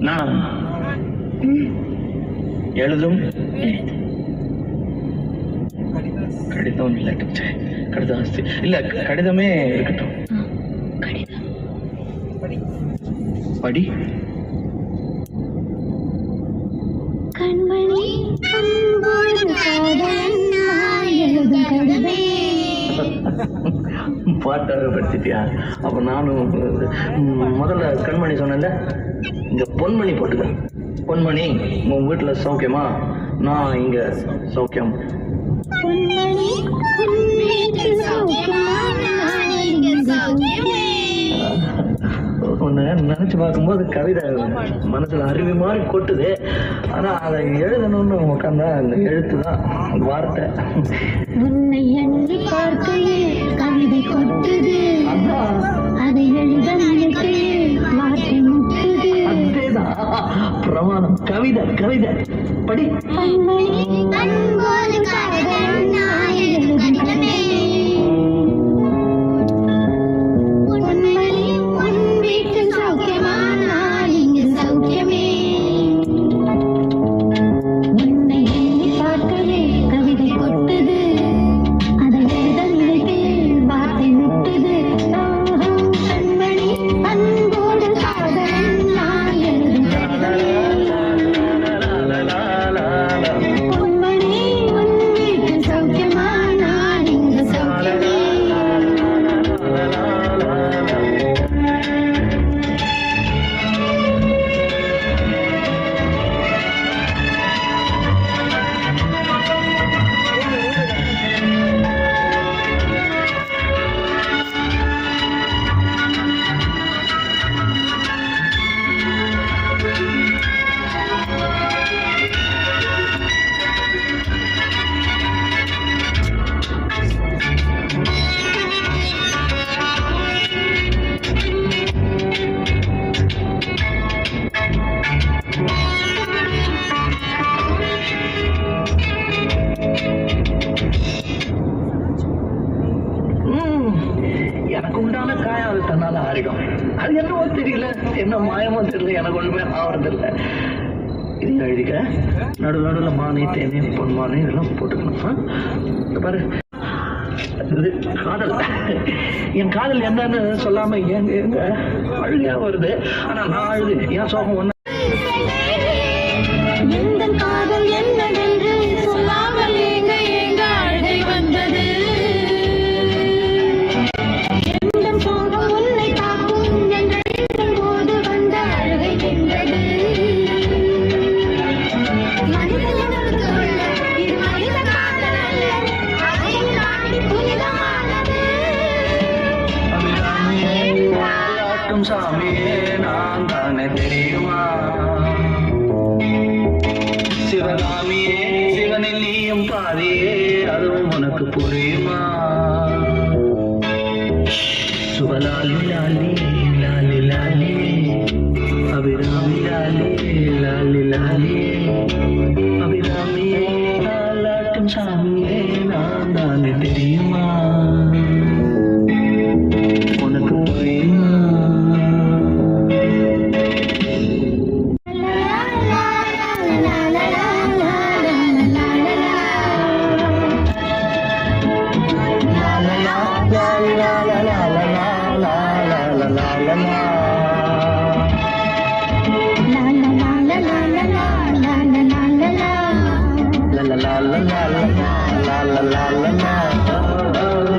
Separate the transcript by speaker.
Speaker 1: நான் எழுதும் கடிதம் இல்ல கடிதம் இல்ல கடிதமே இருக்கட்டும். படி
Speaker 2: கண்மணி
Speaker 1: பாட்டாக படிச்சிட்டியா? அப்ப நானும் முதல்ல கண்மணி சொன்னேன்ல, இங்க பொன்மணி போட்டுக்க. பொன்மணி, உன் வீட்டுல சௌக்கியமா? நான் இங்க சௌக்கியம். ஒன்னு நினைச்சு பார்க்கும்போது கவிதை மனசுல அருவி மாதிரி கொட்டுது. ஆனா அதை எழுதணும்னு உட்காந்தா அந்த எழுத்துதான் வார்த்தை.
Speaker 2: உன்னை எண்ணி பார்க்கையில் கவிதை கொட்டுது, அதை எழுத நினைக்கையில் வார்த்தை முட்டுது.
Speaker 1: அதேதான் பிரமாணம். கவிதை கவிதை படி. எனக்கு உண்டான காயம் அது தன்னால ஆறிடும். அது என்னவோ தெரியல, என்ன மாயமோ தெரியல, எனக்கு ஒண்ணுமே ஆவறது இல்லை. இது எழுதிக்க. நடுவுல மானை தேனே பொன்மானை இதெல்லாம் போட்டுக்கணும். பாரு, காதல். என் காதல் என்னன்னு சொல்லாம எங்க அழுகையா வருது. ஆனா நான் அழுது என் சோகம் ஒண்ணு.
Speaker 2: காதல் என்னவென்று சொல்லாமல் எங்க எங்க அழுகை வந்தது.
Speaker 1: சாமியே நான் தானே தெரியுமா? சிவகாமியே சிவனில் நீயும் பாதியே, அதுவும் உனக்கு புரியுமா? சுபலாலி லாலி லாலி லாலி, அபிராமி லாலி லாலி லாலி, அபிராமியே தாலாட்டும் சாமியே நான் தானே தெரியுமா? உனக்கு புரியுமா? La la la la la la la la la la la.